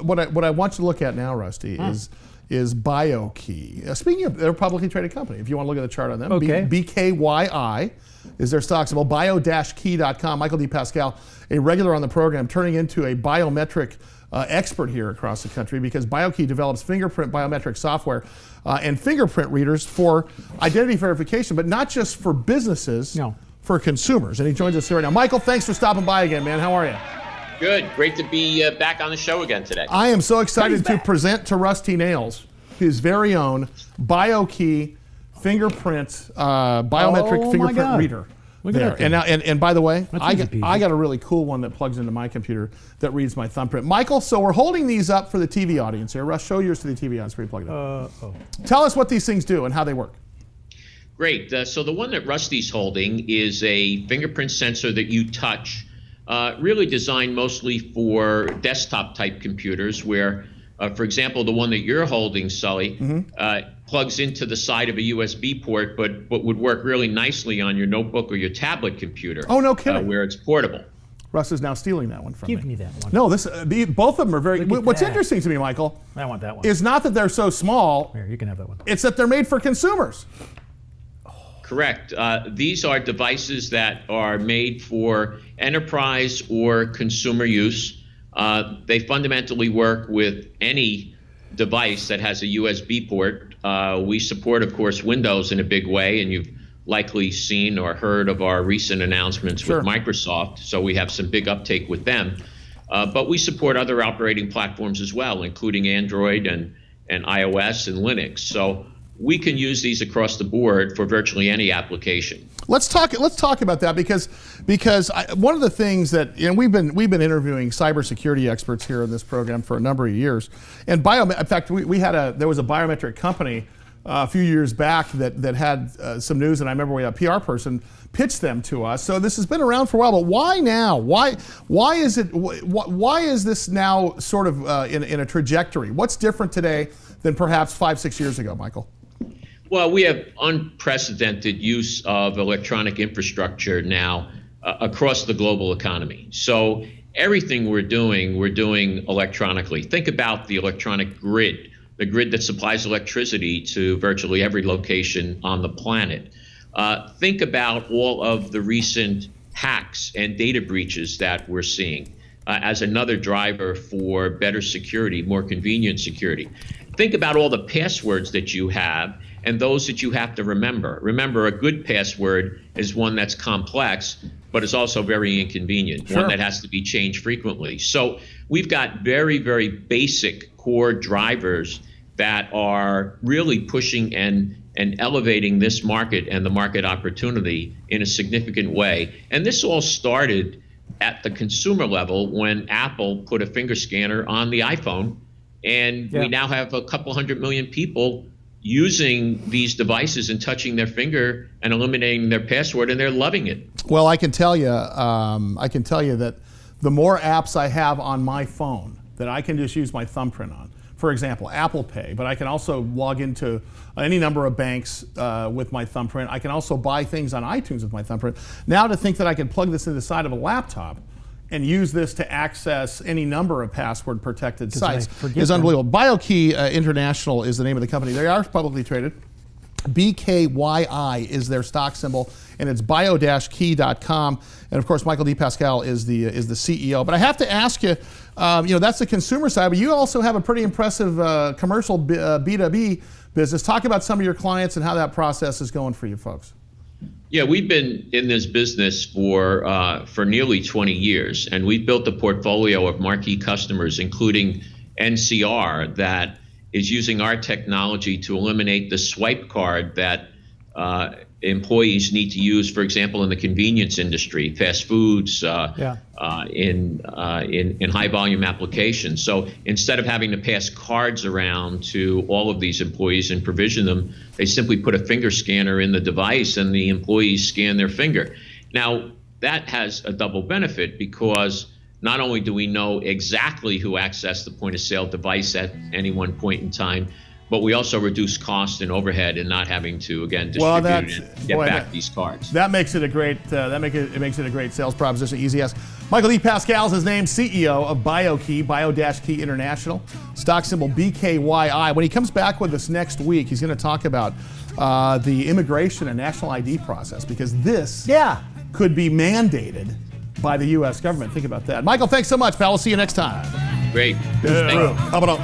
what I want you to look at now, Rusty, is BioKey. Speaking of, they're a publicly traded company. If you want to look at the chart on them, okay. BKYI is their stock symbol. Bio-key.com. Michael DePasquale, a regular on the program, turning into a biometric expert here across the country because BioKey develops fingerprint biometric software and fingerprint readers for identity verification, but not just for businesses, for consumers. And he joins us here right now. Michael, thanks for stopping by again, man. How are you? Good. Great to be back on the show again today. I am so excited to present to Rusty Nails his very own BioKey fingerprint, biometric fingerprint reader. Look at that. And by the way, I got a really cool one that plugs into my computer that reads my thumbprint. Michael, so we're holding these up for the TV audience here. Russ, show yours to the TV audience where you plug it up. Tell us what these things do and how they work. Great. So the one that Rusty's holding is a fingerprint sensor that you touch, really designed mostly for desktop type computers where, for example, the one that you're holding, Sully, plugs into the side of a USB port, but would work really nicely on your notebook or your tablet computer. Oh, no kidding. Where it's portable. Russ is now stealing that one from me. Give me that one. No, both of them are very. What's interesting to me, Michael, I want that one. is not that they're so small. Here, you can have that one. It's that they're made for consumers. Correct. These are devices that are made for enterprise or consumer use. They fundamentally work with any device that has a USB port. We support, of course, Windows in a big way, and you've likely seen or heard of our recent announcements with Microsoft, so we have some big uptake with them. But we support other operating platforms as well, including Android and iOS and Linux. So we can use these across the board for virtually any application. Let's talk about that because one of the things that we've been interviewing cybersecurity experts here in this program for a number of years, and in fact there was a biometric company a few years back that had some news, and I remember we had a PR person pitch them to us. So this has been around for a while, but why now? Why is this now sort of in a trajectory? What's different today than perhaps 5-6 years ago, Michael? Well, we have unprecedented use of electronic infrastructure now across the global economy. So everything we're doing electronically. Think about the electronic grid, the grid that supplies electricity to virtually every location on the planet. Think about all of the recent hacks and data breaches that we're seeing as another driver for better security, more convenient security. Think about all the passwords that you have and those that you have to remember. Remember, a good password is one that's complex, but is also very inconvenient, one that has to be changed frequently. So we've got very, very basic core drivers that are really pushing and elevating this market and the market opportunity in a significant way. And this all started at the consumer level when Apple put a finger scanner on the iPhone, and we now have a couple 100 million people using these devices and touching their finger and eliminating their password, and they're loving it. Well, I can tell you that the more apps I have on my phone that I can just use my thumbprint on, for example, Apple Pay, but I can also log into any number of banks with my thumbprint. I can also buy things on iTunes with my thumbprint. Now to think that I can plug this into the side of a laptop and use this to access any number of password-protected sites is unbelievable. BioKey International is the name of the company. They are publicly traded. BKYI is their stock symbol, and it's bio-key.com. And of course, Michael DePasquale is the CEO. But I have to ask you, that's the consumer side, but you also have a pretty impressive commercial B2B business. Talk about some of your clients and how that process is going for you folks. Yeah, we've been in this business for nearly 20 years, and we've built a portfolio of marquee customers, including NCR, that is using our technology to eliminate the swipe card that employees need to use, for example, in the convenience industry, fast foods, in high volume applications. So instead of having to pass cards around to all of these employees and provision them, they simply put a finger scanner in the device and the employees scan their finger. Now, that has a double benefit because not only do we know exactly who accessed the point of sale device at any one point in time, but we also reduce cost and overhead and not having to, again, distribute and get back these cards. That makes it a great it makes it a great sales proposition. Easy ask. Michael DePasquale is his name, CEO of BioKey, Bio-Key International, stock symbol BKYI. When he comes back with us next week, he's going to talk about the immigration and national ID process, because this could be mandated by the U.S. government. Think about that. Michael, thanks so much, pal. We'll see you next time. Great. How about